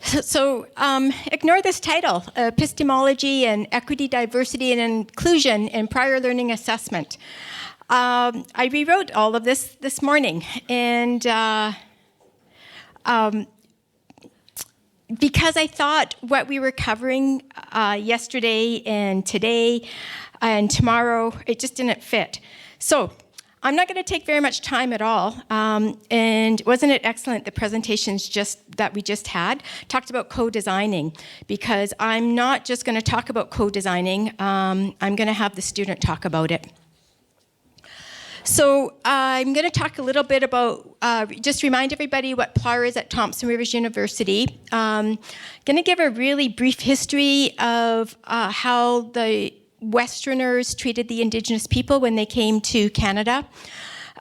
So ignore this title, Epistemology and Equity, Diversity and Inclusion in Prior Learning Assessment. I rewrote all of this morning, and because I thought what we were covering yesterday and today and tomorrow, it just didn't fit. So I'm not going to take very much time at all, and wasn't it excellent, the presentations that we just had talked about co-designing, because I'm not just going to talk about co-designing, I'm going to have the student talk about it. So I'm going to talk a little bit about, just remind everybody what PLAR is at Thompson Rivers University. Going to give a really brief history of how the Westerners treated the Indigenous people when they came to Canada,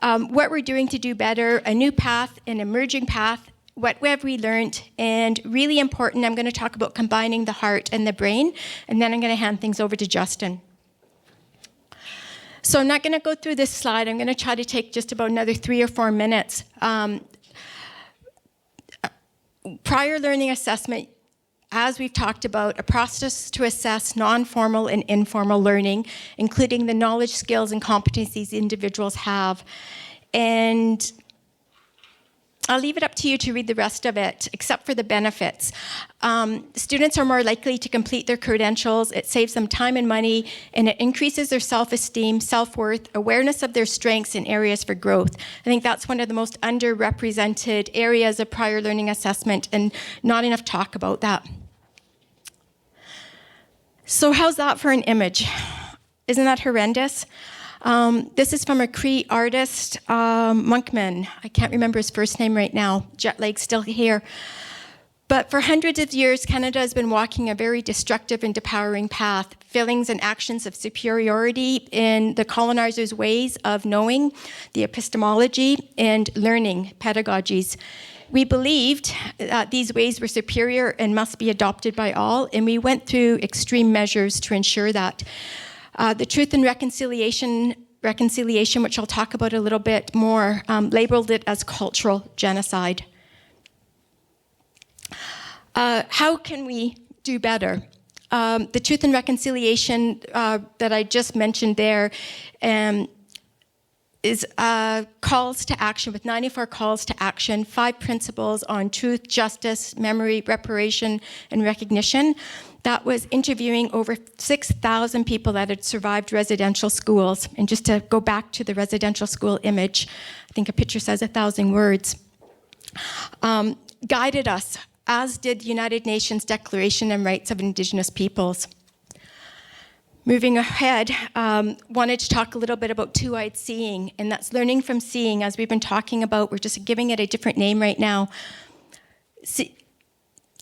what we're doing to do better, a new path, an emerging path, what have we learned, and really important, I'm going to talk about combining the heart and the brain, and then I'm going to hand things over to Justin. So I'm not going to go through this slide. I'm going to try to take just about another 3 or 4 minutes. Prior learning assessment, as we've talked about, a process to assess non-formal and informal learning, including the knowledge, skills, and competencies individuals have. And I'll leave it up to you to read the rest of it, except for the benefits. Students are more likely to complete their credentials. It saves them time and money, and it increases their self-esteem, self-worth, awareness of their strengths and areas for growth. I think that's one of the most underrepresented areas of prior learning assessment, and not enough talk about that. So how's that for an image? Isn't that horrendous? This is from a Cree artist, Monkman. I can't remember his first name right now. Jet lag's still here. But for hundreds of years, Canada has been walking a very destructive and depowering path, feelings and actions of superiority in the colonizers' ways of knowing, the epistemology, and learning pedagogies. We believed that these ways were superior and must be adopted by all, and we went through extreme measures to ensure that. The Truth and Reconciliation, which I'll talk about a little bit more, labeled it as cultural genocide. How can we do better? The Truth and Reconciliation that I just mentioned there is calls to action, with 94 calls to action, 5 principles on truth, justice, memory, reparation, and recognition. That was interviewing over 6,000 people that had survived residential schools. And just to go back to the residential school image, I think a picture says 1,000 words, guided us, as did the United Nations Declaration on Rights of Indigenous Peoples. Moving ahead, wanted to talk a little bit about two-eyed seeing, and that's learning from seeing, as we've been talking about. We're just giving it a different name right now.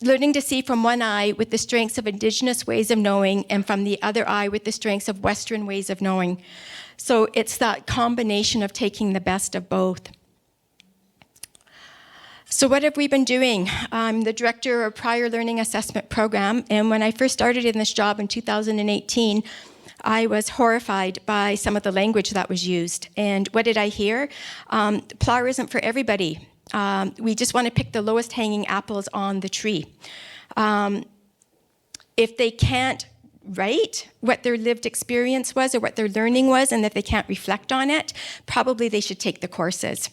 Learning to see from one eye with the strengths of Indigenous ways of knowing, and from the other eye with the strengths of Western ways of knowing. So it's that combination of taking the best of both. So what have we been doing? I'm the director of Prior Learning Assessment Program, and when I first started in this job in 2018, I was horrified by some of the language that was used. And what did I hear? PLAR isn't for everybody. We just want to pick the lowest hanging apples on the tree. If they can't write what their lived experience was or what their learning was, and if they can't reflect on it, probably they should take the courses.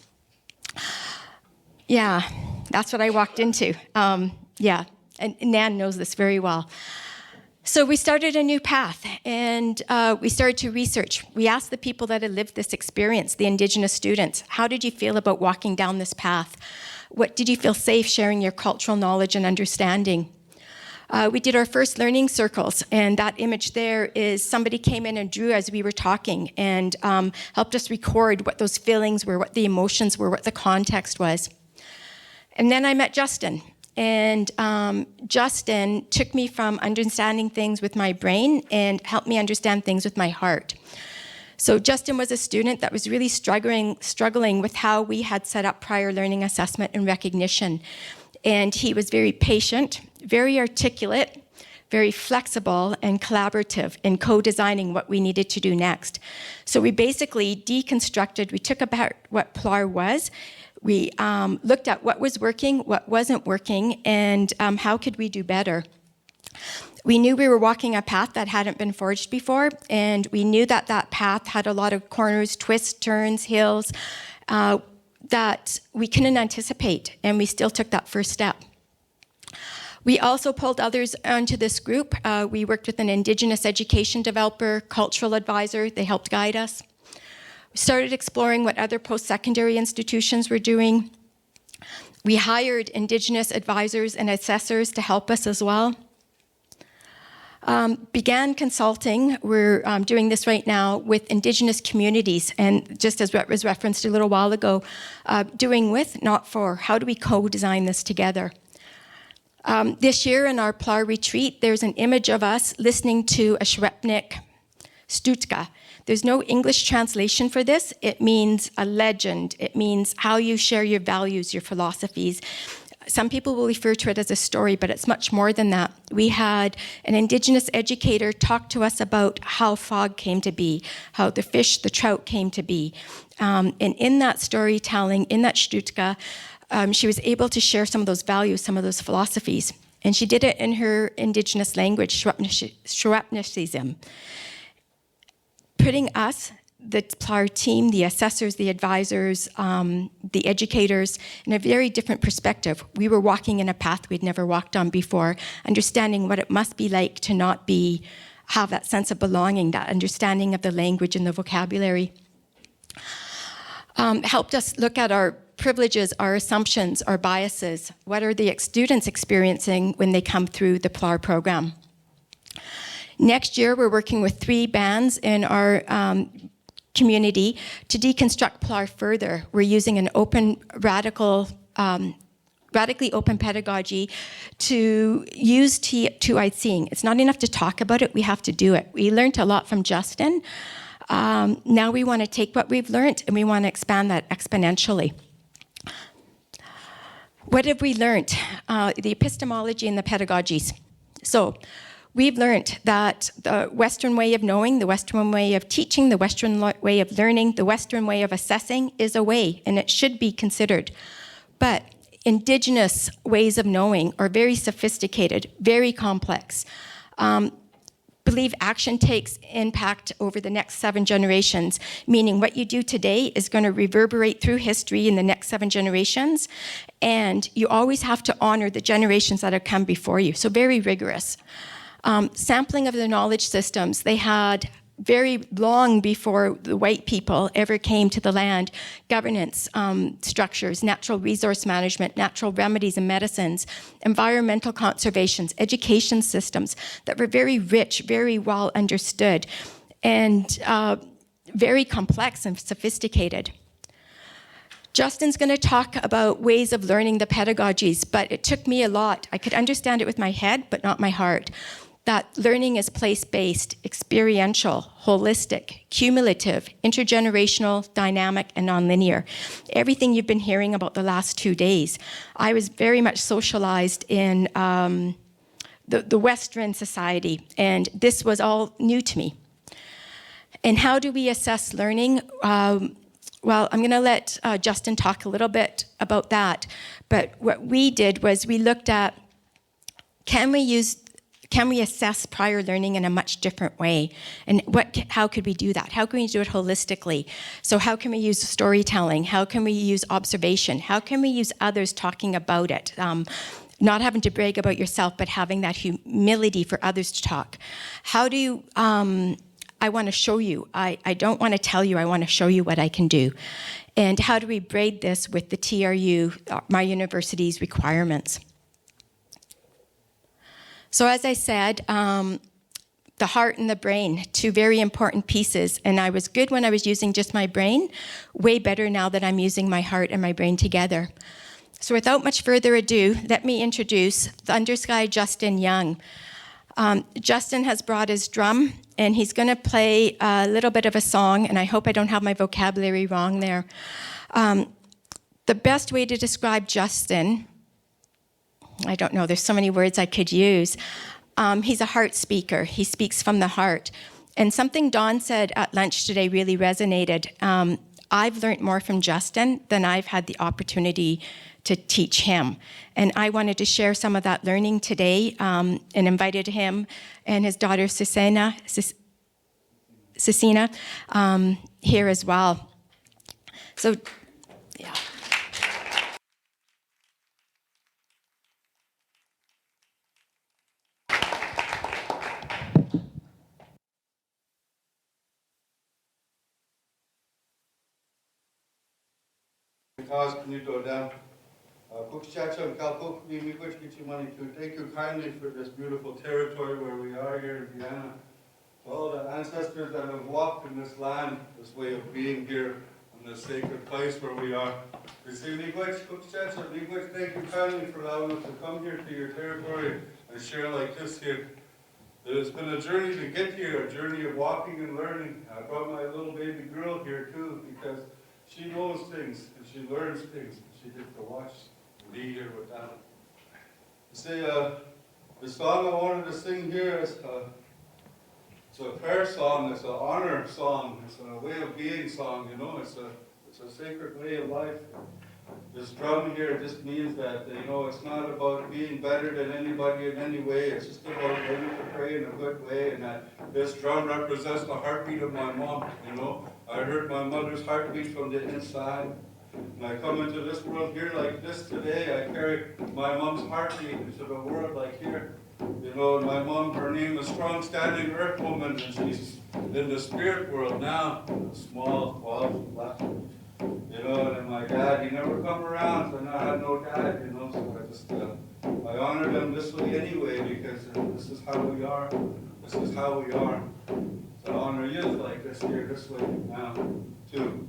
Yeah, that's what I walked into. Yeah, and Nan knows this very well. So we started a new path, and we started to research. We asked the people that had lived this experience, the Indigenous students, how did you feel about walking down this path? What did you feel safe sharing your cultural knowledge and understanding? We did our first learning circles, and that image there is somebody came in and drew as we were talking and helped us record what those feelings were, what the emotions were, what the context was. And then I met Justin. And Justin took me from understanding things with my brain and helped me understand things with my heart. So Justin was a student that was really struggling with how we had set up prior learning assessment and recognition. And he was very patient, very articulate, very flexible and collaborative in co-designing what we needed to do next. So we basically deconstructed, we took apart what PLAR was, We looked at what was working, what wasn't working, and how could we do better. We knew we were walking a path that hadn't been forged before, and we knew that that path had a lot of corners, twists, turns, hills, that we couldn't anticipate, and we still took that first step. We also pulled others onto this group. We worked with an Indigenous education developer, cultural advisor. They helped guide us. We started exploring what other post-secondary institutions were doing. We hired Indigenous advisors and assessors to help us as well. Began consulting, we're doing this right now, with Indigenous communities, and just as was referenced a little while ago, doing with, not for. How do we co-design this together? This year in our PLAR retreat, there's an image of us listening to a Shrepnik Stutka. There's no English translation for this. It means a legend. It means how you share your values, your philosophies. Some people will refer to it as a story, but it's much more than that. We had an Indigenous educator talk to us about how fog came to be, how the fish, the trout came to be. And in that storytelling, in that Stutka, she was able to share some of those values, some of those philosophies. And she did it in her Indigenous language, Shrepnishism. Putting us, the PLAR team, the assessors, the advisors, the educators, in a very different perspective. We were walking in a path we'd never walked on before, understanding what it must be like to not have that sense of belonging, that understanding of the language and the vocabulary. Helped us look at our privileges, our assumptions, our biases. What are the students experiencing when they come through the PLAR program? Next year, we're working with 3 bands in our community to deconstruct PLAR further. We're using an open, radically open pedagogy to use IICRD. It's not enough to talk about it, we have to do it. We learned a lot from Justin. Now we want to take what we've learned and we want to expand that exponentially. What have we learned? The epistemology and the pedagogies. So we've learned that the Western way of knowing, the Western way of teaching, the Western way of learning, the Western way of assessing is a way, and it should be considered. But Indigenous ways of knowing are very sophisticated, very complex. Believe action takes impact over the next 7 generations, meaning what you do today is going to reverberate through history in the next 7 generations, and you always have to honor the generations that have come before you, so very rigorous. Sampling of the knowledge systems, they had very long before the white people ever came to the land, governance structures, natural resource management, natural remedies and medicines, environmental conservations, education systems that were very rich, very well understood, and very complex and sophisticated. Justin's going to talk about ways of learning the pedagogies, but it took me a lot. I could understand it with my head, but not my heart. That learning is place-based, experiential, holistic, cumulative, intergenerational, dynamic, and nonlinear. Everything you've been hearing about the last 2 days. I was very much socialized in the Western society, and this was all new to me. And how do we assess learning? Well, I'm going to let Justin talk a little bit about that. But what we did was we looked at, can we assess prior learning in a much different way? And how could we do that? How can we do it holistically? So how can we use storytelling? How can we use observation? How can we use others talking about it? Not having to brag about yourself, but having that humility for others to talk. How do you, I want to show you. I don't want to tell you, I want to show you what I can do. And how do we braid this with the TRU, my university's requirements? So as I said, the heart and the brain, 2 very important pieces. And I was good when I was using just my brain, way better now that I'm using my heart and my brain together. So without much further ado, let me introduce Thundersky Justin Young. Justin has brought his drum, and he's going to play a little bit of a song, and I hope I don't have my vocabulary wrong there. The best way to describe Justin, I don't know, there's so many words I could use. He's a heart speaker. He speaks from the heart. And something Dawn said at lunch today really resonated. I've learned more from Justin than I've had the opportunity to teach him. And I wanted to share some of that learning today, and invited him and his daughter Sisina here as well. So, yeah. Thank you kindly for this beautiful territory where we are here in Vienna. To all the ancestors that have walked in this land, this way of being here in this sacred place where we are. Thank you kindly for allowing us to come here to your territory and share like this here. It has been a journey to get here, a journey of walking and learning. I brought my little baby girl here too because she knows things and she learns things. She gets to watch and be here with them. The song I wanted to sing here is it's a prayer song, it's an honor song, it's a way of being song, you know, it's a sacred way of life. This drum here just means that, you know, it's not about being better than anybody in any way, it's just about learning to pray in a good way, and that this drum represents the heartbeat of my mom, you know. I heard my mother's heartbeat from the inside. When I come into this world here like this today, I carry my mom's heartbeat into the world like here. You know, my mom, her name is Strong Standing Earth Woman, and she's in the spirit world now, a small, quiet, black. You know, and my dad, he never come around, so I had no dad, you know, so I honor them this way anyway, because this is how we are. This is how we are. So I honor you like this here, this way now, too.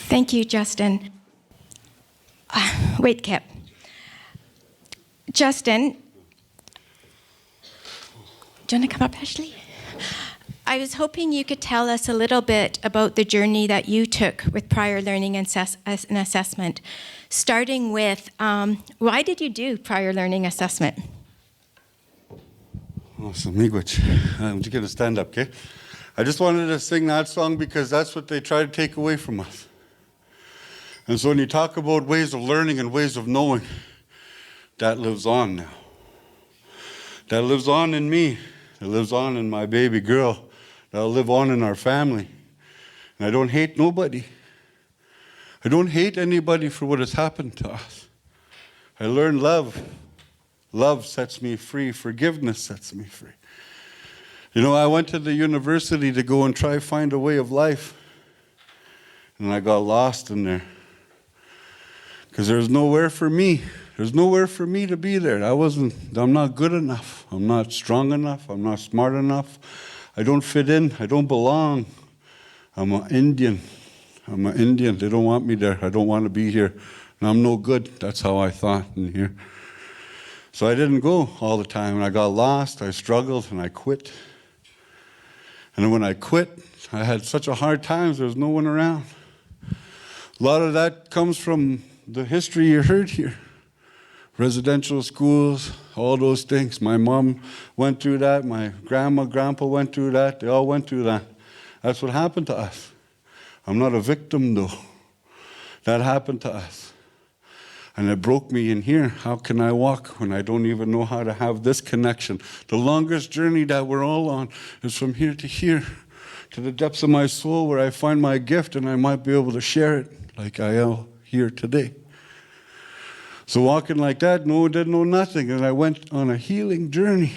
Thank you, Justin. Wait, Kip. Justin, do you want to come up, Ashleigh? I was hoping you could tell us a little bit about the journey that you took with prior learning and assessment, starting with why did you do prior learning assessment? Awesome, miigwech. I'm just going to stand up, okay? I just wanted to sing that song because that's what they try to take away from us. And so when you talk about ways of learning and ways of knowing, that lives on now. That lives on in me. It lives on in my baby girl. That'll live on in our family. And I don't hate nobody. I don't hate anybody for what has happened to us. I learned love. Love sets me free. Forgiveness sets me free. You know, I went to the university to go and try to find a way of life. And I got lost in there. Because there's nowhere for me. There's nowhere for me to be there. I'm not good enough. I'm not strong enough. I'm not smart enough. I don't fit in. I don't belong. I'm an Indian. I'm an Indian. They don't want me there. I don't want to be here. And I'm no good. That's how I thought in here. So I didn't go all the time, and I got lost, I struggled, and I quit. And when I quit, I had such a hard time, there was no one around. A lot of that comes from the history you heard here. Residential schools, all those things. My mom went through that, my grandpa went through that, they all went through that. That's what happened to us. I'm not a victim, though. That happened to us. And it broke me in here. How can I walk when I don't even know how to have this connection? The longest journey that we're all on is from here, to the depths of my soul where I find my gift and I might be able to share it like I am here today. So walking like that, no one didn't know nothing. And I went on a healing journey.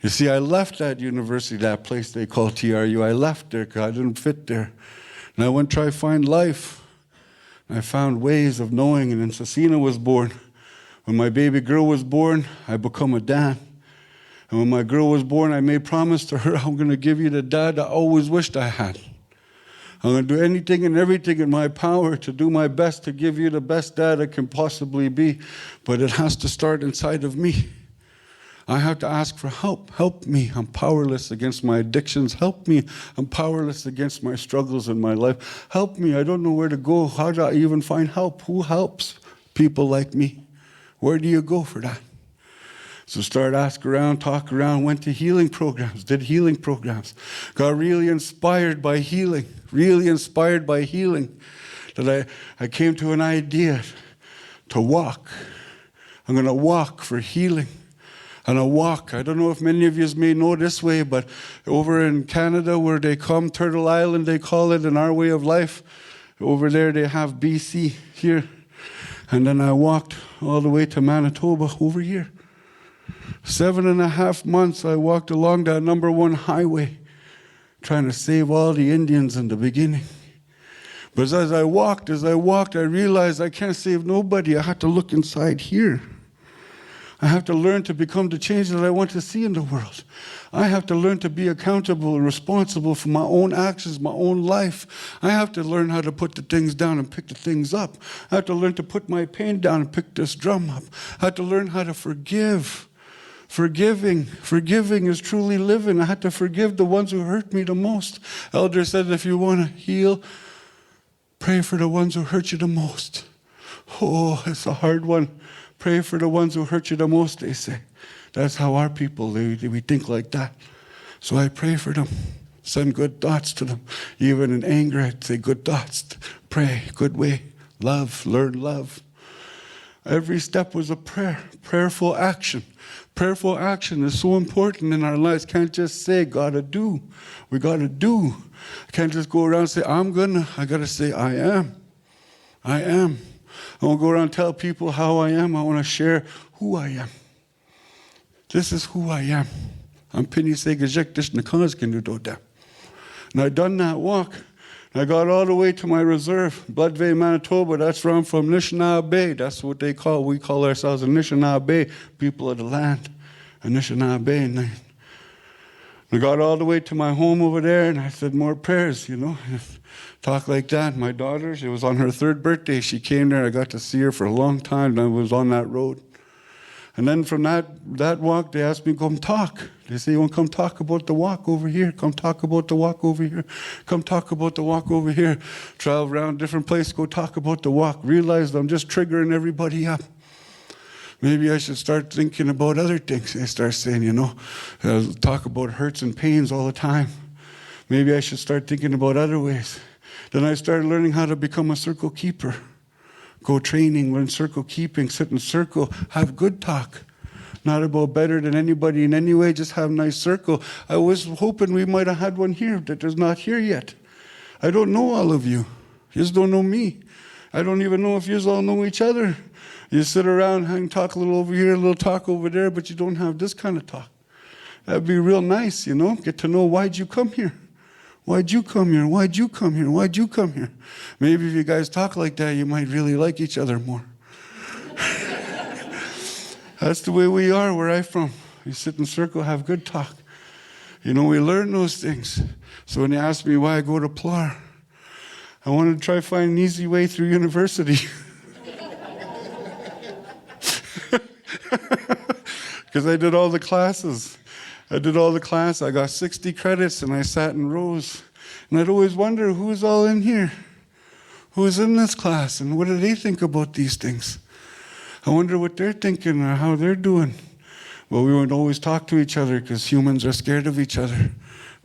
You see, I left that university, that place they call TRU. I left there because I didn't fit there. And I went try to find life. I found ways of knowing, and then Sisina was born. When my baby girl was born, I become a dad. And when my girl was born, I made promise to her, I'm going to give you the dad I always wished I had. I'm going to do anything and everything in my power to do my best to give you the best dad I can possibly be. But it has to start inside of me. I have to ask for help. Help me. I'm powerless against my addictions. Help me. I'm powerless against my struggles in my life. Help me. I don't know where to go. How do I even find help? Who helps people like me? Where do you go for that? So start ask around, talk around, went to healing programs, did healing programs. Got really inspired by healing, that I came to an idea to walk. I'm going to walk for healing. And a walk. I don't know if many of you may know this way, but over in Canada where they come, Turtle Island they call it in our way of life, over there they have BC here. And then I walked all the way to Manitoba over here. 7.5 months I walked along that #1 highway trying to save all the Indians in the beginning. But as I walked, I realized I can't save nobody. I had to look inside here. I have to learn to become the change that I want to see in the world. I have to learn to be accountable and responsible for my own actions, my own life. I have to learn how to put the things down and pick the things up. I have to learn to put my pain down and pick this drum up. I have to learn how to forgive. Forgiving is truly living. I had to forgive the ones who hurt me the most. Elder said, if you want to heal, pray for the ones who hurt you the most. Oh, it's a hard one. Pray for the ones who hurt you the most, they say. That's how our people, we think like that. So I pray for them. Send good thoughts to them. Even in anger, I'd say good thoughts. Pray, good way. Love, learn love. Every step was a prayer. Prayerful action. Prayerful action is so important in our lives. Can't just say, gotta do. We gotta do. I can't just go around and say, I'm gonna. I gotta say, I am. I am. I won't go around and tell people how I am. I want to share who I am. This is who I am. I'm Penny Segajek Dish Nakazkin. And I done that walk. I got all the way to my reserve, Bloodvein, Manitoba. That's where I'm from, Anishinaabe. That's what we call ourselves, Anishinaabe, people of the land. Anishinaabe. And I got all the way to my home over there, and I said more prayers, Talk like that. My daughter, she was on her 3rd birthday. She came there. I got to see her for a long time. I was on that road. And then from that walk, they asked me to come talk. They say, well, come talk about the walk over here. Come talk about the walk over here. Come talk about the walk over here. Travel around different places, go talk about the walk. Realize I'm just triggering everybody up. Maybe I should start thinking about other things. I start saying, talk about hurts and pains all the time. Maybe I should start thinking about other ways. Then I started learning how to become a circle keeper. Go training, learn circle keeping, sit in circle, have good talk. Not about better than anybody in any way, just have a nice circle. I was hoping we might have had one here that there's not here yet. I don't know all of you. You just don't know me. I don't even know if you all know each other. You sit around and talk a little over here, a little talk over there, but you don't have this kind of talk. That'd be real nice, get to know why'd you come here. Why'd you come here? Why'd you come here? Why'd you come here? Maybe if you guys talk like that, you might really like each other more. That's the way we are where I'm from. We sit in circle, have good talk. We learn those things. So when they ask me why I go to PLAR, I wanted to try to find an easy way through university. Because I did all the classes. I got 60 credits, and I sat in rows. And I'd always wonder, who's all in here? Who's in this class, and what do they think about these things? I wonder what they're thinking or how they're doing. Well, we wouldn't always talk to each other because humans are scared of each other.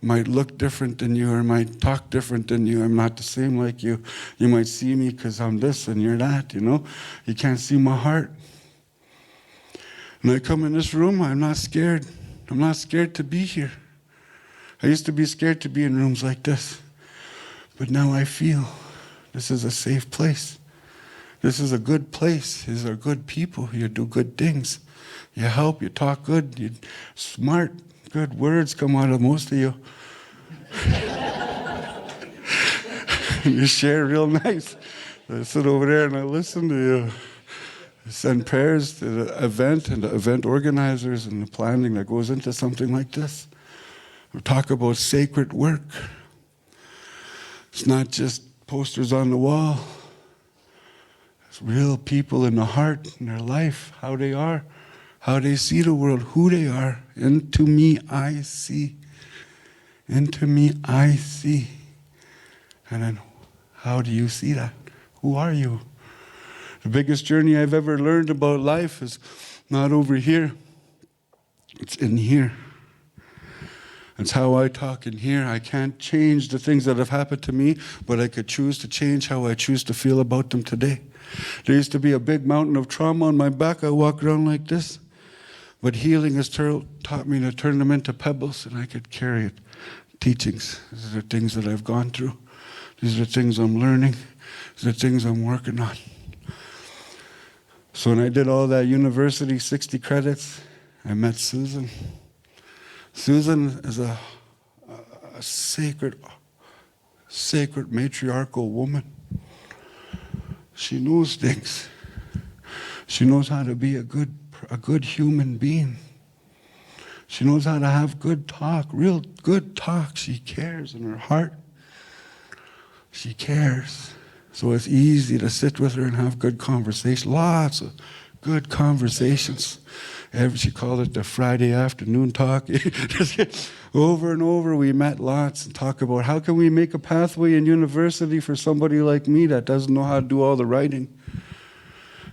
Might look different than you or might talk different than you. I'm not the same like you. You might see me because I'm this and you're that, You can't see my heart. When I come in this room, I'm not scared. I'm not scared to be here. I used to be scared to be in rooms like this. But now I feel this is a safe place. This is a good place. These are good people. You do good things. You help, you talk good, you're smart, good words come out of most of you. You share real nice. I sit over there and I listen to you. Send prayers to the event and the event organizers and the planning that goes into something like this. We talk about sacred work. It's not just posters on the wall. It's real people in the heart, in their life, how they are, how they see the world, who they are. Into me I see. Into me I see. And then how do you see that? Who are you? The biggest journey I've ever learned about life is not over here. It's in here. It's how I talk in here. I can't change the things that have happened to me, but I could choose to change how I choose to feel about them today. There used to be a big mountain of trauma on my back. I walk around like this. But healing has taught me to turn them into pebbles, and I could carry it. Teachings. These are the things that I've gone through. These are the things I'm learning. These are the things I'm working on. So when I did all that university, 60 credits, I met Susan. Susan is a sacred matriarchal woman. She knows things. She knows how to be a good human being. She knows how to have good talk, real good talk. She cares in her heart. She cares. So it's easy to sit with her and have good conversation. Lots of good conversations. She called it the Friday afternoon talk. Over and over we met lots and talk about how can we make a pathway in university for somebody like me that doesn't know how to do all the writing.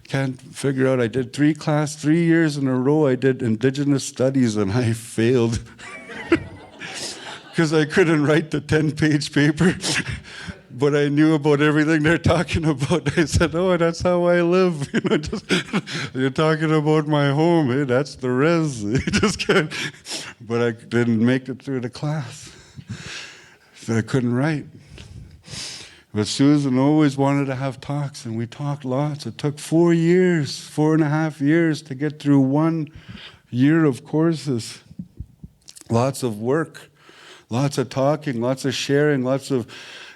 Can't figure out. I did 3 years in a row. I did Indigenous studies and I failed. Because I couldn't write the 10-page paper. But I knew about everything they're talking about. I said, oh, that's how I live. You're talking about my home. Hey, that's the res. Just can't. But I didn't make it through the class. So I couldn't write. But Susan always wanted to have talks, and we talked lots. It took 4.5 years to get through 1 year of courses. Lots of work, lots of talking, lots of sharing, lots of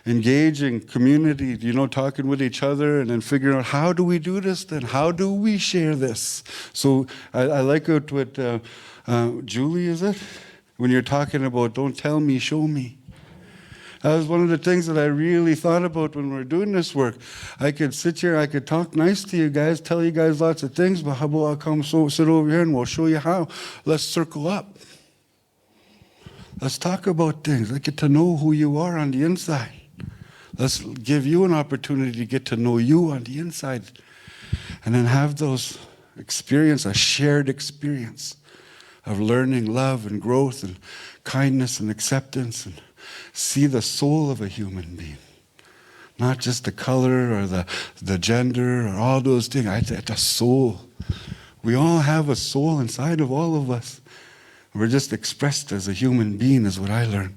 engaging community, talking with each other and then figuring out how do we do this then? How do we share this? So I like it with Julie, is it? When you're talking about don't tell me, show me. That was one of the things that I really thought about when we were doing this work. I could sit here, I could talk nice to you guys, tell you guys lots of things, but how about I come sit over here and we'll show you how. Let's circle up. Let's talk about things. Let's get to know who you are on the inside. Let's give you an opportunity to get to know you on the inside. And then have those experience, a shared experience of learning, love, and growth, and kindness, and acceptance, and see the soul of a human being. Not just the color or the gender or all those things. The soul. We all have a soul inside of all of us. We're just expressed as a human being is what I learned.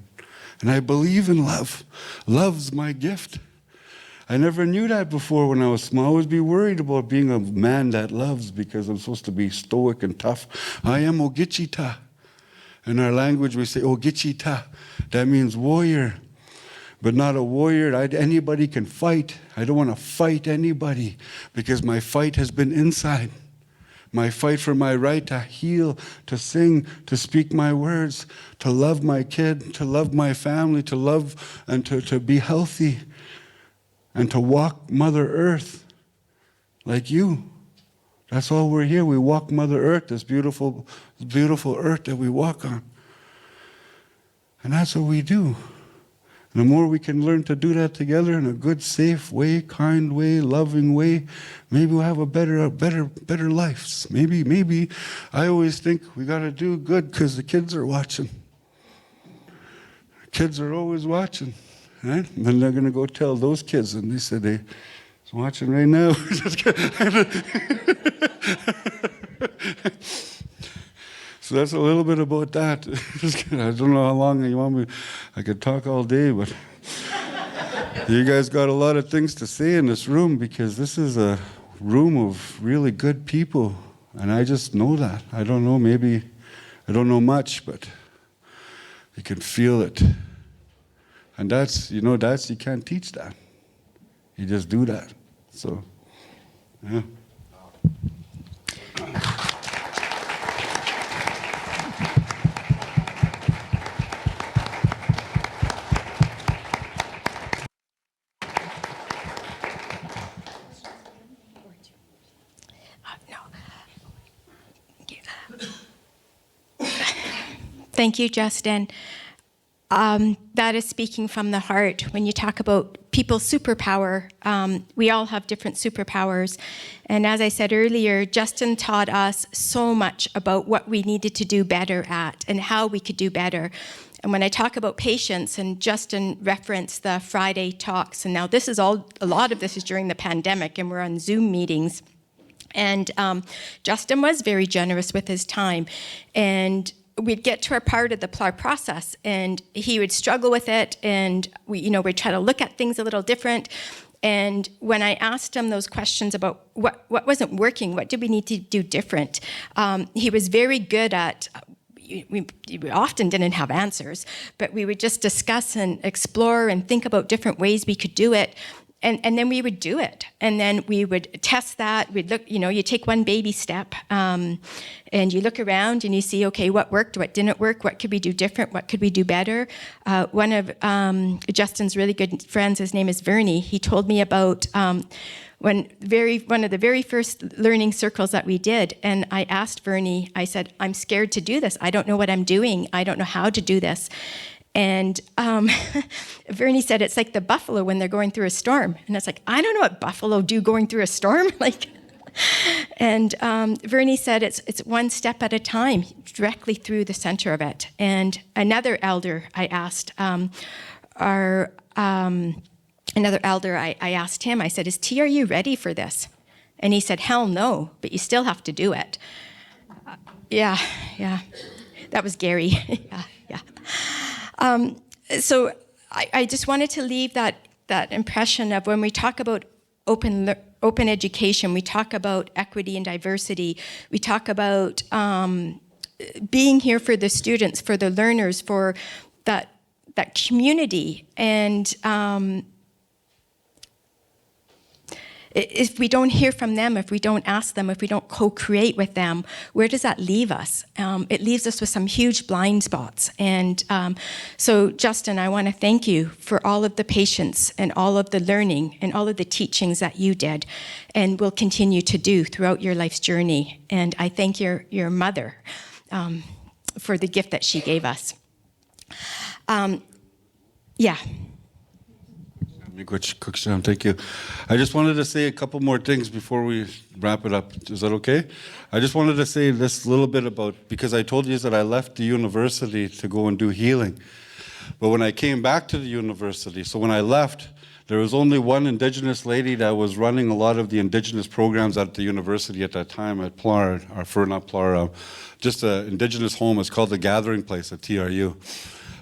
And I believe in love. Love's my gift. I never knew that before when I was small. I always be worried about being a man that loves because I'm supposed to be stoic and tough. I am Ogichita. In our language we say Ogichita. That means warrior. But not a warrior. Anybody can fight. I don't want to fight anybody because my fight has been inside. My fight for my right to heal, to sing, to speak my words, to love my kid, to love my family, to love and to be healthy, and to walk Mother Earth like you. That's all we're here. We walk Mother Earth, this beautiful earth that we walk on. And that's what we do. And the more we can learn to do that together in a good, safe way, kind way, loving way, maybe we'll have a better lives. Maybe. I always think we got to do good because the kids are watching. The kids are always watching, right? And then they're going to go tell those kids, and they said they're watching right now. So that's a little bit about that. I don't know how long you want me. I could talk all day, but you guys got a lot of things to say in this room because this is a room of really good people, and I just know that. I don't know, maybe I don't know much, but you can feel it. And that's you can't teach that. You just do that. So, yeah. Thank you, Justin. That is speaking from the heart. When you talk about people's superpower, we all have different superpowers. And as I said earlier, Justin taught us so much about what we needed to do better at and how we could do better. And when I talk about patience, and Justin referenced the Friday talks, and now a lot of this is during the pandemic, and we're on Zoom meetings. And Justin was very generous with his time. And we'd get to a part of the process, and he would struggle with it, and we'd try to look at things a little different. And when I asked him those questions about what wasn't working, what did we need to do different, he was very good at. We often didn't have answers, but we would just discuss and explore and think about different ways we could do it. And then we would do it. And then we would test that. We'd look, you take one baby step, and you look around and you see, okay, what worked, what didn't work, what could we do different, what could we do better. One of Justin's really good friends, his name is Vernie, he told me about one of the very first learning circles that we did. And I asked Vernie, I said, I'm scared to do this. I don't know what I'm doing. I don't know how to do this. And Vernie said it's like the buffalo when they're going through a storm. And it's like, I don't know what buffalo do going through a storm. And Vernie said it's one step at a time, directly through the center of it. And another elder I asked, I asked him, I said, are you ready for this? And he said, hell no, but you still have to do it. Yeah. That was Gary. yeah. So I just wanted to leave that impression of when we talk about open education, we talk about equity and diversity, we talk about being here for the students, for the learners, for that community. And if we don't hear from them, if we don't ask them, if we don't co-create with them, where does that leave us? It leaves us with some huge blind spots. And so, Justin, I want to thank you for all of the patience and all of the learning and all of the teachings that you did and will continue to do throughout your life's journey. And I thank your mother for the gift that she gave us. Yeah. Thank you. I just wanted to say a couple more things before we wrap it up. Is that okay? I just wanted to say this little bit about, because I told you that I left the university to go and do healing. But when I came back to the university, so when I left, there was only one Indigenous lady that was running a lot of the Indigenous programs at the university at that time at Plar, or for not Plar, just an Indigenous home. It's called the Gathering Place at TRU.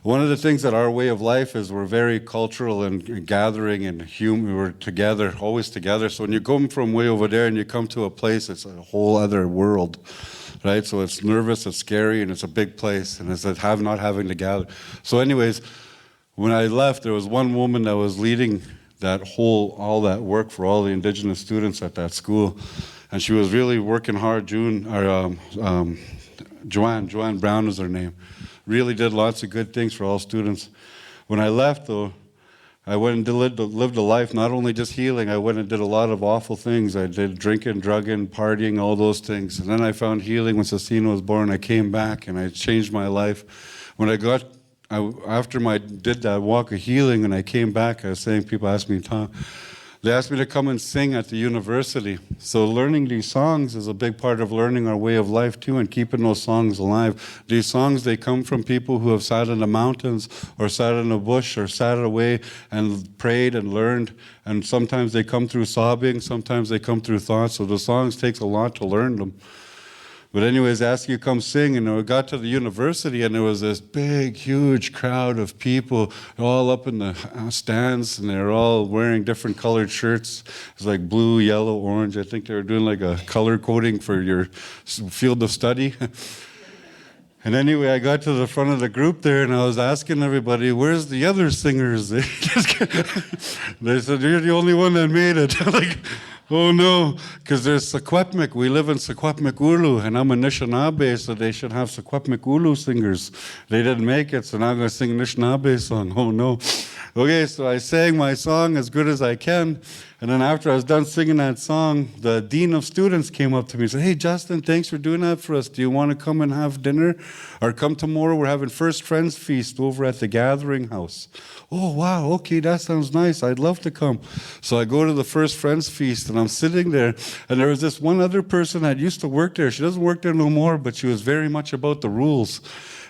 One of the things that our way of life is we're very cultural and gathering and human. We're together, always together. So when you come from way over there and you come to a place, it's a whole other world, right? So it's nervous, it's scary, and it's a big place, and it's not having to gather. So anyways, when I left, there was one woman that was leading all that work for all the Indigenous students at that school, and she was really working hard. Joanne Brown is her name. Really did lots of good things for all students. When I left, though, I went and lived a life, not only just healing, I went and did a lot of awful things. I did drinking, drugging, partying, all those things. And then I found healing when Sisina was born. I came back and I changed my life. When after I did that walk of healing and I came back, I was saying, people asked me, Tom, they asked me to come and sing at the university. So learning these songs is a big part of learning our way of life too, and keeping those songs alive. These songs, they come from people who have sat in the mountains or sat in a bush or sat away and prayed and learned. And sometimes they come through sobbing, sometimes they come through thoughts. So the songs takes a lot to learn them. But anyways, asked you to come sing, and we got to the university, and there was this big, huge crowd of people all up in the stands, and they were all wearing different colored shirts. It was like blue, yellow, orange. I think they were doing like a color coding for your field of study. And anyway, I got to the front of the group there, and I was asking everybody, where's the other singers? They said, you're the only one that made it. I'm like, oh no, because there's Secwepemc. We live in Secwepemc Ulu, and I'm Anishinaabe, so they should have Secwepemc Ulu singers. They didn't make it, so now I'm going to sing Anishinaabe song. Oh no. Okay, so I sang my song as good as I can, and then after I was done singing that song, the dean of students came up to me and said, hey Justin, thanks for doing that for us. Do you want to come and have dinner? Or come tomorrow, we're having First Friends Feast over at the Gathering House. Oh wow, okay, that sounds nice. I'd love to come. So I go to the First Friends Feast, and I'm sitting there, and there was this one other person that used to work there. She doesn't work there no more, but she was very much about the rules.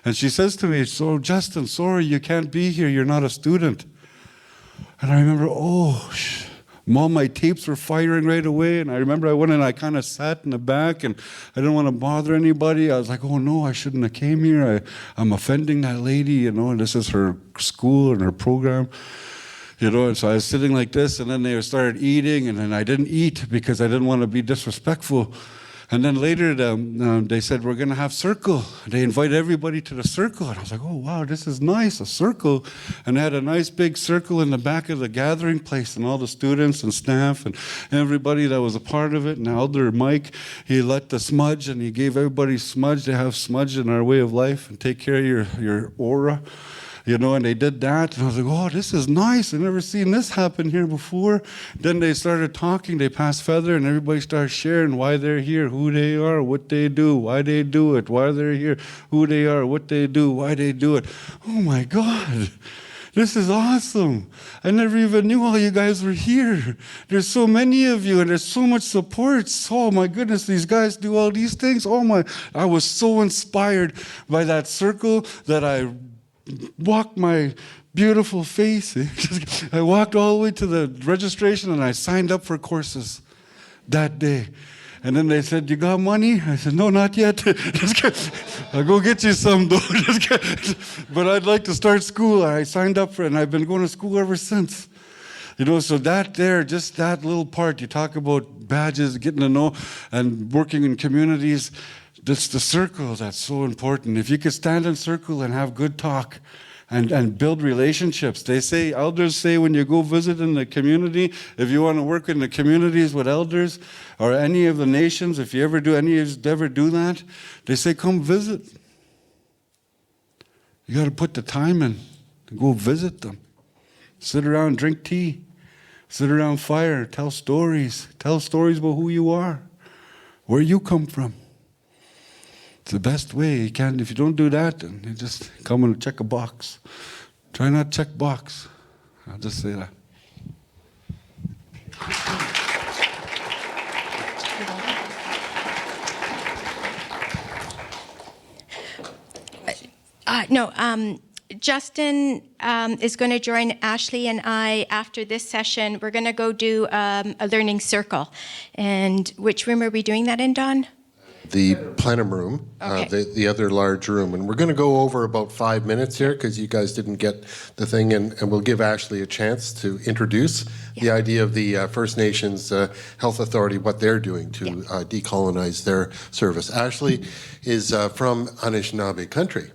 And she says to me, so Justin, sorry, you can't be here. You're not a student. And I remember, all my tapes were firing right away. And I remember I went and I kind of sat in the back, and I didn't want to bother anybody. I was like, oh no, I shouldn't have came here. I'm offending that lady, and this is her school and her program. And so I was sitting like this, and then they started eating, and then I didn't eat because I didn't want to be disrespectful. And then later, they said, we're going to have circle. They invited everybody to the circle. And I was like, oh, wow, this is nice, a circle. And they had a nice big circle in the back of the gathering place, and all the students and staff and everybody that was a part of it. And Elder Mike, he lit the smudge, and he gave everybody smudge. They have smudge in our way of life and take care of your aura. And they did that, and I was like, oh, this is nice. I've never seen this happen here before. Then they started talking, they passed feather, and everybody started sharing why they're here, who they are, what they do, why they do it, why they're here, who they are, what they do, why they do it. Oh my God, this is awesome. I never even knew all you guys were here. There's so many of you, and there's so much support. Oh my goodness, these guys do all these things. I was so inspired by that circle that I walked my beautiful face. I walked all the way to the registration, and I signed up for courses that day. And then they said, you got money? I said, no, not yet. I'll go get you some, though. But I'd like to start school. I signed up for it, and I've been going to school ever since. So that there, just that little part, you talk about badges, getting to know, and working in communities. That's the circle that's so important. If you could stand in circle and have good talk and build relationships. Elders say when you go visit in the community, if you want to work in the communities with elders or any of the nations, if you ever do that, they say come visit. You got to put the time in to go visit them. Sit around, drink tea. Sit around fire, tell stories. Tell stories about who you are, where you come from. It's the best way. You can't, if you don't do that, then you just come and check a box. Try not to check box. I'll just say that. Justin is going to join Ashleigh and I after this session. We're going to go do a learning circle. And which room are we doing that in, Don? The plenum room, Okay. the other large room. And we're going to go over about 5 minutes here because you guys didn't get the thing, and we'll give Ashleigh a chance to introduce the idea of the First Nations Health Authority, what they're doing to decolonize their service. Ashleigh is from Anishinaabe country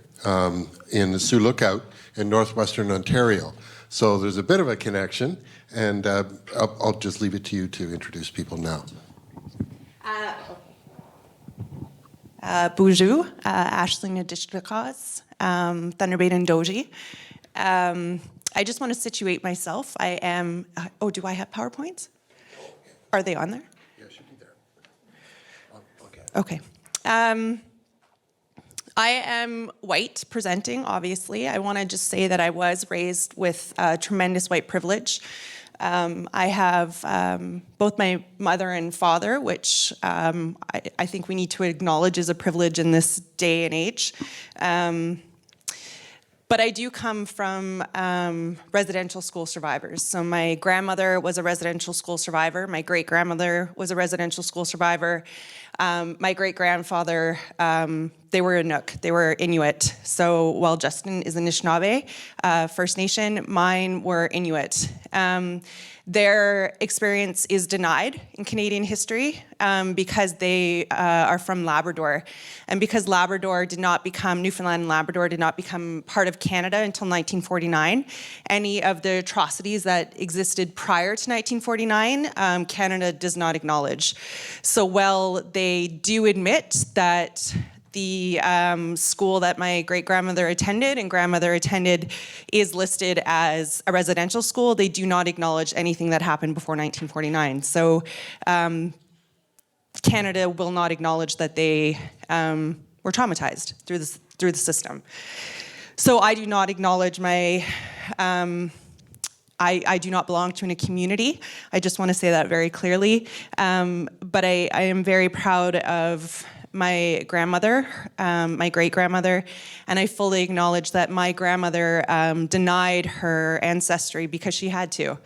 in the Sioux Lookout in northwestern Ontario. So there's a bit of a connection, and I'll just leave it to you to introduce people now. Bonjour, Ashleigh Nadishkakas, Thunderbait and Doji. I just want to situate myself. I am, do I have PowerPoints? Are they on there? Yeah, it should be there. Okay. I am white, presenting, obviously. I want to just say that I was raised with tremendous white privilege. I have both my mother and father, which I think we need to acknowledge as a privilege in this day and age. But I do come from residential school survivors. So my grandmother was a residential school survivor. My great-grandmother was a residential school survivor. My great-grandfather, they were Inuk, they were Inuit. So while Justin is Anishinaabe, First Nation, mine were Inuit. Their experience is denied in Canadian history because they are from Labrador. And because Newfoundland and Labrador did not become part of Canada until 1949, any of the atrocities that existed prior to 1949, Canada does not acknowledge. So while they do admit that the school that my great-grandmother attended and grandmother attended is listed as a residential school, they do not acknowledge anything that happened before 1949. So Canada will not acknowledge that they were traumatized through the system. So I do not acknowledge my, I do not belong to a community. I just want to say that very clearly. But I am very proud of my grandmother, my great-grandmother, and I fully acknowledge that my grandmother denied her ancestry because she had to.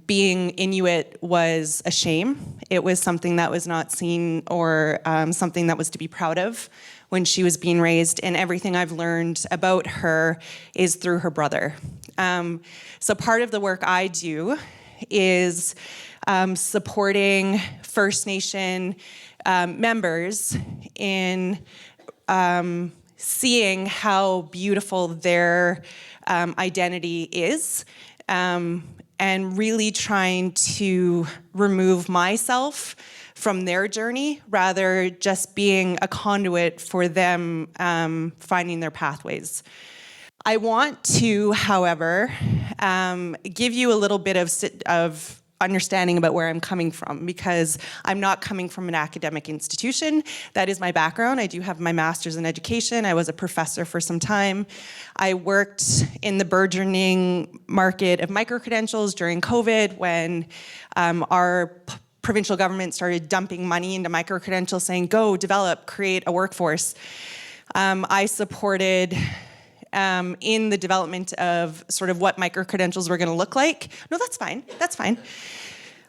Being Inuit was a shame. It was something that was not seen or something that was to be proud of when she was being raised, and everything I've learned about her is through her brother. So part of the work I do is supporting First Nation members in seeing how beautiful their identity is, and really trying to remove myself from their journey, rather just being a conduit for them finding their pathways. I want to, however, give you a little bit of understanding about where I'm coming from, because I'm not coming from an academic institution. That is my background. I do have my master's in education. I was a professor for some time. I worked in the burgeoning market of microcredentials during COVID when our provincial government started dumping money into microcredentials, saying, go, develop, create a workforce. I supported in the development of sort of what microcredentials were going to look like. No, that's fine. That's fine.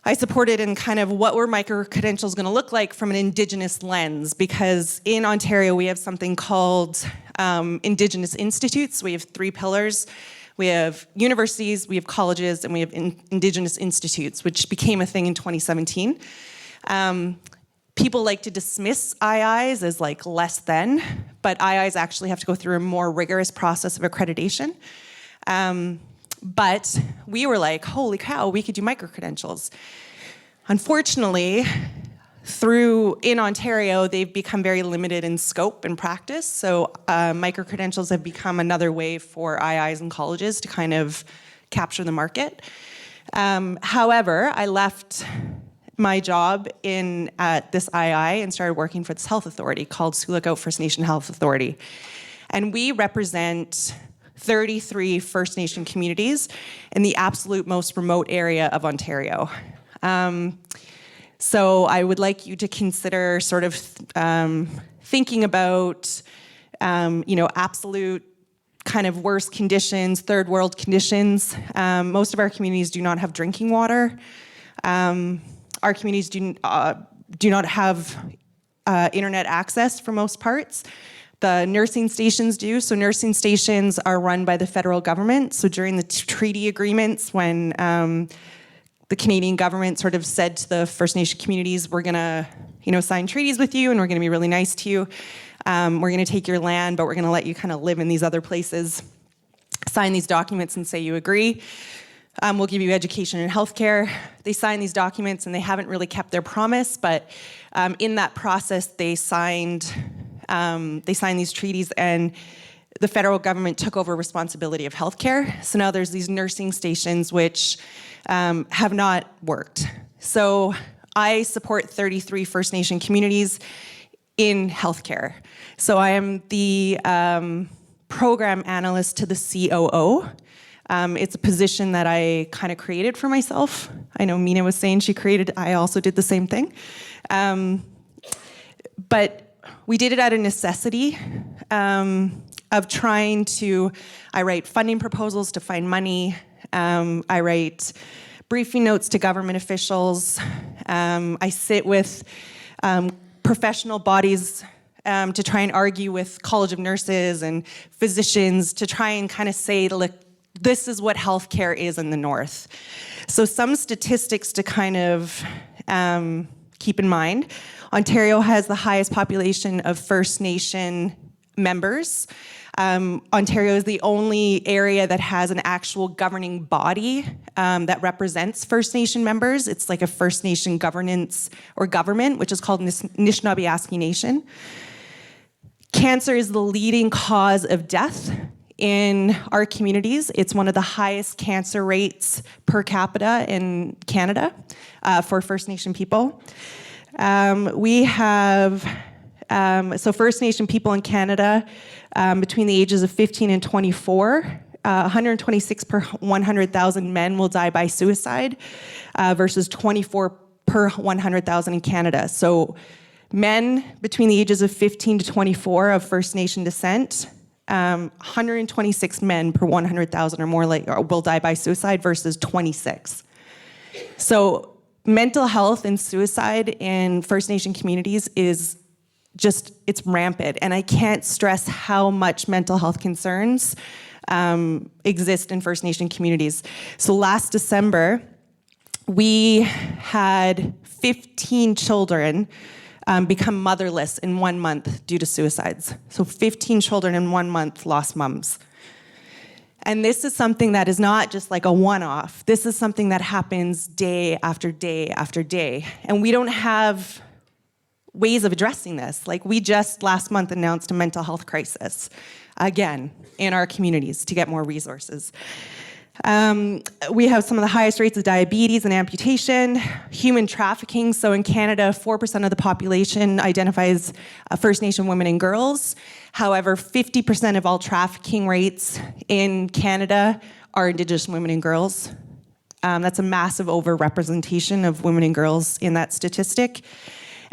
I supported in kind of what were microcredentials going to look like from an Indigenous lens, because in Ontario we have something called Indigenous institutes. We have 3 pillars. We have universities, we have colleges, and we have Indigenous institutes, which became a thing in 2017. People like to dismiss IIs as like less than, but IIs actually have to go through a more rigorous process of accreditation. But we were like, holy cow, we could do microcredentials. Unfortunately, in Ontario, they've become very limited in scope and practice. So microcredentials have become another way for IIs and colleges to kind of capture the market. However, I left my job at this II and started working for this health authority called Sioux Lookout First Nation Health Authority. And we represent 33 First Nation communities in the absolute most remote area of Ontario. So I would like you to consider sort of thinking about, absolute kind of worst conditions, third world conditions. Most of our communities do not have drinking water. Our communities do not have internet access for most parts. The nursing stations do. So nursing stations are run by the federal government. So during the treaty agreements, when the Canadian government sort of said to the First Nation communities, we're gonna, sign treaties with you and we're gonna be really nice to you. We're gonna take your land, but we're gonna let you kind of live in these other places. Sign these documents and say you agree. We'll give you education and healthcare. They sign these documents and they haven't really kept their promise, but in that process, they signed these treaties and the federal government took over responsibility of healthcare. So now there's these nursing stations which have not worked. So I support 33 First Nation communities in healthcare. So I am the program analyst to the COO. It's a position that I kind of created for myself. I know Mina was saying I also did the same thing. But we did it out of necessity of trying to, I write funding proposals to find money. I write briefing notes to government officials. I sit with professional bodies to try and argue with College of Nurses and physicians to try and kind of say, look, this is what healthcare is in the North. So some statistics to kind of keep in mind. Ontario has the highest population of First Nation members. Ontario is the only area that has an actual governing body that represents First Nation members. It's like a First Nation governance or government, which is called Anishinaabe Nation. Cancer is the leading cause of death in our communities. It's one of the highest cancer rates per capita in Canada for First Nation people. We have, so First Nation people in Canada between the ages of 15 and 24, 126 per 100,000 men will die by suicide versus 24 per 100,000 in Canada. So men between the ages of 15 to 24 of First Nation descent, 126 men per 100,000 or more will die by suicide versus 26. So mental health and suicide in First Nation communities is just, it's rampant. And I can't stress how much mental health concerns exist in First Nation communities. So last December, we had 15 children become motherless in 1 month due to suicides. So 15 children in 1 month lost moms. And this is something that is not just like a one-off. This is something that happens day after day after day. And we don't have ways of addressing this. Like we just last month announced a mental health crisis, again, in our communities to get more resources. We have some of the highest rates of diabetes and amputation, human trafficking. So in Canada, 4% of the population identifies First Nation women and girls. However, 50% of all trafficking rates in Canada are Indigenous women and girls. That's a massive overrepresentation of women and girls in that statistic.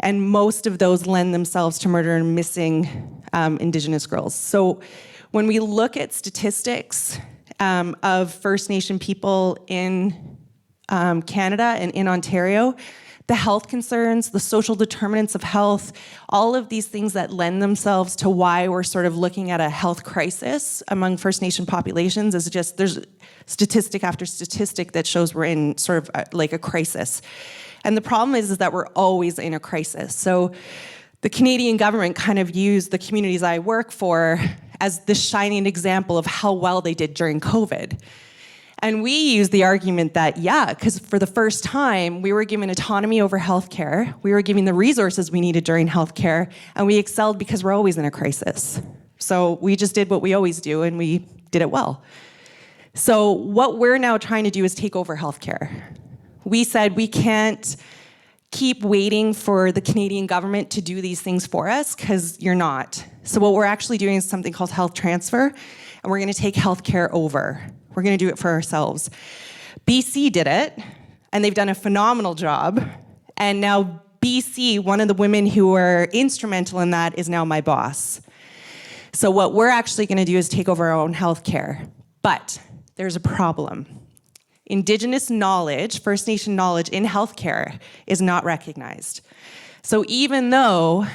And most of those lend themselves to murder and missing Indigenous girls. So when we look at statistics of First Nation people in Canada and in Ontario, the health concerns, the social determinants of health, all of these things that lend themselves to why we're sort of looking at a health crisis among First Nation populations is just, there's statistic after statistic that shows we're in sort of like a crisis. And the problem is that we're always in a crisis. So the Canadian government kind of used the communities I work for as the shining example of how well they did during COVID. And we use the argument that, yeah, because for the first time, we were given autonomy over healthcare, we were given the resources we needed during healthcare, and we excelled because we're always in a crisis. So we just did what we always do, and we did it well. So what we're now trying to do is take over healthcare. We said we can't keep waiting for the Canadian government to do these things for us, because you're not. So what we're actually doing is something called health transfer, and we're gonna take healthcare over. We're gonna do it for ourselves. BC did it, and they've done a phenomenal job, and now BC, one of the women who were instrumental in that, is now my boss. So what we're actually gonna do is take over our own healthcare. But there's a problem. Indigenous knowledge, First Nation knowledge in healthcare is not recognized. So even though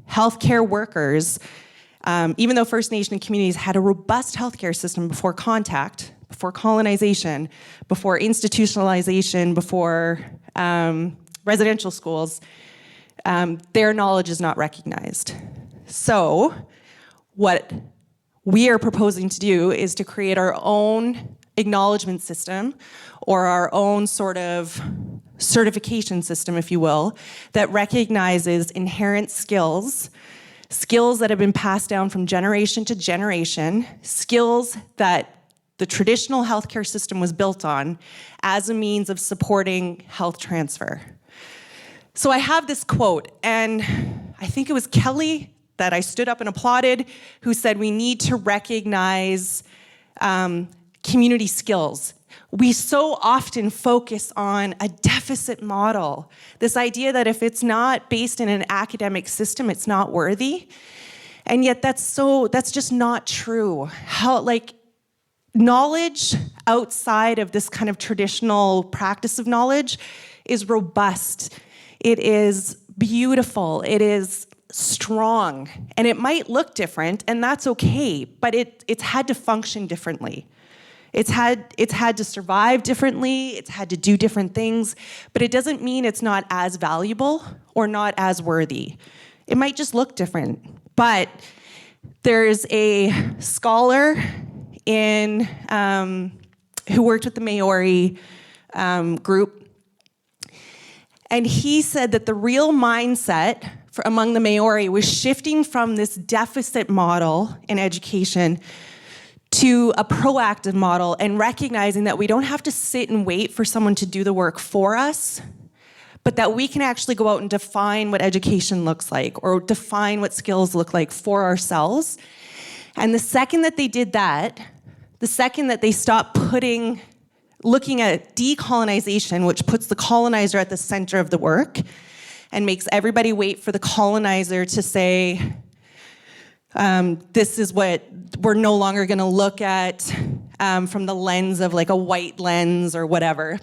healthcare workers, even though First Nation communities had a robust healthcare system before contact, before colonization, before institutionalization, before residential schools, their knowledge is not recognized. So what we are proposing to do is to create our own acknowledgement system, or our own sort of certification system, if you will, that recognizes inherent skills that have been passed down from generation to generation, skills that the traditional healthcare system was built on as a means of supporting health transfer. So I have this quote, and I think it was Kelly that I stood up and applauded, who said we need to recognize community skills. We so often focus on a deficit model, this idea that if it's not based in an academic system, it's not worthy. And yet that's just not true. Knowledge outside of this kind of traditional practice of knowledge is robust. It is beautiful. It is strong. And it might look different, and that's okay, but it's had to function differently. It's had to survive differently, it's had to do different things, but it doesn't mean it's not as valuable or not as worthy. It might just look different. But there's a scholar who worked with the Maori group, and he said that the real mindset among the Maori was shifting from this deficit model in education to a proactive model, and recognizing that we don't have to sit and wait for someone to do the work for us, but that we can actually go out and define what education looks like, or define what skills look like for ourselves. And the second that they did that, the second that they stopped looking at decolonization, which puts the colonizer at the center of the work and makes everybody wait for the colonizer to say, this is what we're no longer going to look at from the lens of like a white lens or whatever.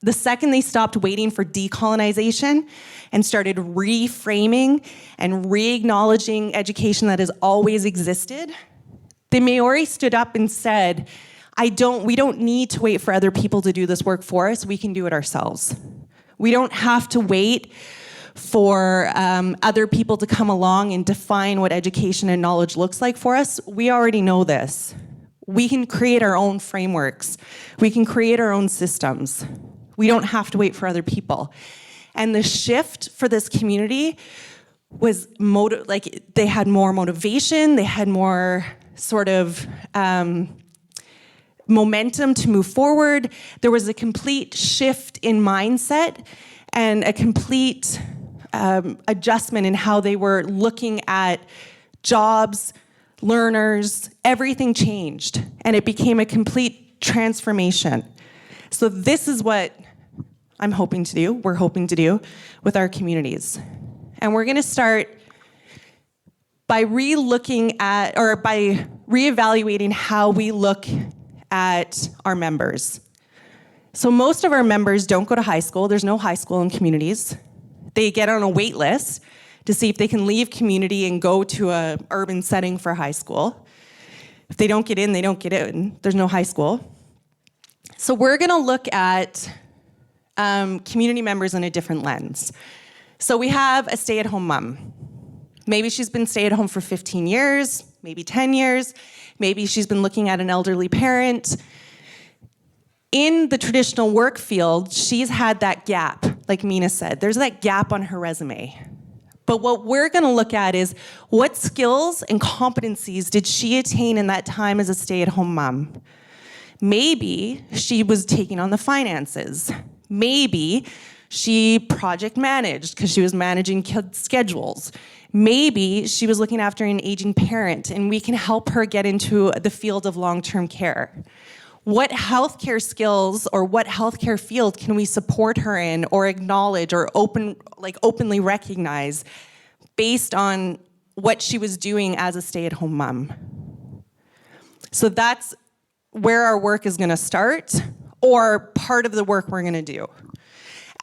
The second they stopped waiting for decolonization and started reframing and re-acknowledging education that has always existed, the Maori stood up and said, we don't need to wait for other people to do this work for us. We can do it ourselves. We don't have to wait for other people to come along and define what education and knowledge looks like for us. We already know this. We can create our own frameworks. We can create our own systems. We don't have to wait for other people. And the shift for this community was they had more motivation, they had more sort of momentum to move forward. There was a complete shift in mindset and a complete adjustment in how they were looking at jobs, learners. Everything changed, and it became a complete transformation. So this is what we're hoping to do with our communities. And we're gonna start by reevaluating how we look at our members. So most of our members don't go to high school. There's no high school in communities. They get on a wait list to see if they can leave community and go to an urban setting for high school. If they don't get in, they don't get in. There's no high school. So we're gonna look at community members in a different lens. So we have a stay-at-home mom. Maybe she's been stay-at-home for 15 years, maybe 10 years. Maybe she's been looking at an elderly parent. In the traditional work field, she's had that gap, like Mina said. There's that gap on her resume. But what we're gonna look at is what skills and competencies did she attain in that time as a stay-at-home mom? Maybe she was taking on the finances. Maybe She project managed because she was managing kids' schedules. Maybe she was looking after an aging parent, and we can help her get into the field of long-term care. What healthcare skills or what healthcare field can we support her in or acknowledge or openly recognize based on what she was doing as a stay-at-home mom? So that's where our work is going to start, or part of the work we're going to do.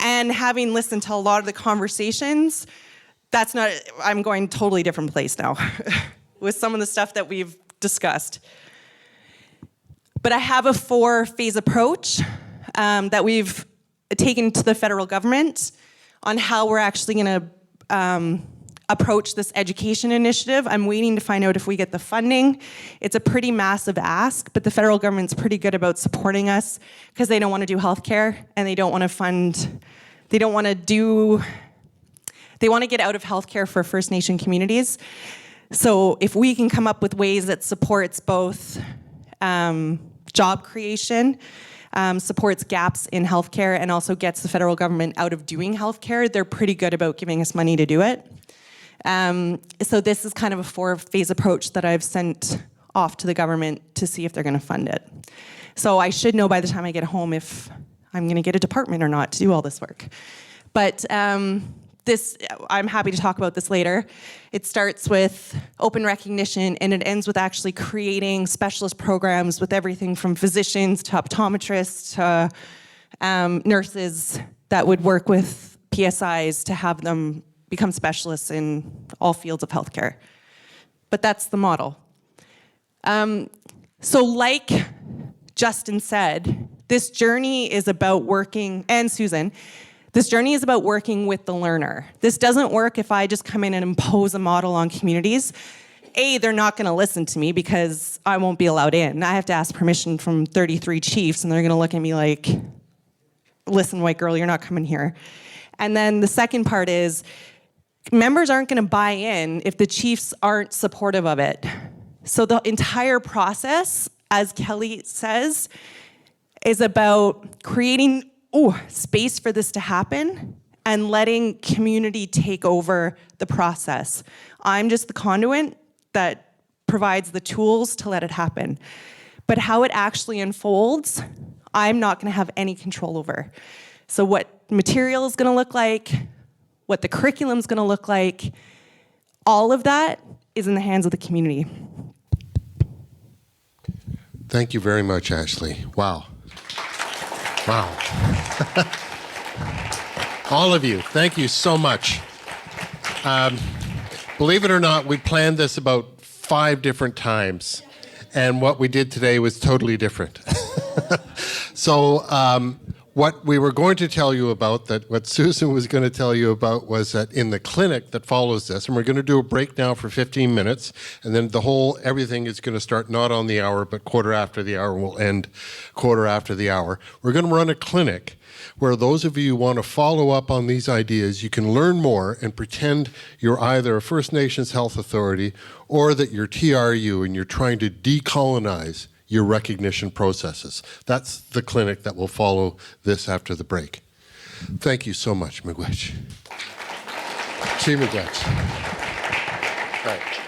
And having listened to a lot of the conversations, I'm going totally different place now with some of the stuff that we've discussed. But I have a 4-phase approach that we've taken to the federal government on how we're actually going to approach this education initiative. I'm waiting to find out if we get the funding. It's a pretty massive ask, but the federal government's pretty good about supporting us because they don't want to do healthcare and they don't want to fund, they want to get out of healthcare for First Nation communities. So if we can come up with ways that supports both job creation, supports gaps in healthcare, and also gets the federal government out of doing healthcare, they're pretty good about giving us money to do it. So this is kind of a 4-phase approach that I've sent off to the government to see if they're going to fund it. So I should know by the time I get home if I'm going to get a department or not to do all this work. But I'm happy to talk about this later. It starts with open recognition, and it ends with actually creating specialist programs with everything from physicians to optometrists to nurses that would work with PSIs to have them become specialists in all fields of healthcare. But that's the model. So like Justin said, this journey is about working, and Susan, this journey is about working with the learner. This doesn't work if I just come in and impose a model on communities. A, they're not going to listen to me because I won't be allowed in. I have to ask permission from 33 chiefs, and they're going to look at me like, listen, white girl, you're not coming here. And then the second part is, members aren't going to buy in if the chiefs aren't supportive of it. So the entire process, as Kelly says, is about creating space for this to happen and letting community take over the process. I'm just the conduit that provides the tools to let it happen. But how it actually unfolds, I'm not going to have any control over. So what material is going to look like, what the curriculum is going to look like, all of that is in the hands of the community. Thank you very much, Ashleigh. Wow. Wow. All of you, thank you so much. Believe it or not, we planned this about 5 different times, and what we did today was totally different. So what we were going to tell you about, that what Susan was going to tell you about, was that in the clinic that follows this, and we're going to do a break now for 15 minutes, and then everything is going to start not on the hour, but quarter after the hour, and will end quarter after the hour. We're going to run a clinic where those of you who want to follow up on these ideas, you can learn more and pretend you're either a First Nations Health Authority or that you're TRU and you're trying to decolonize your recognition processes. That's the clinic that will follow this after the break. Thank you so much, Miigwech. Chi Miigwech. Right.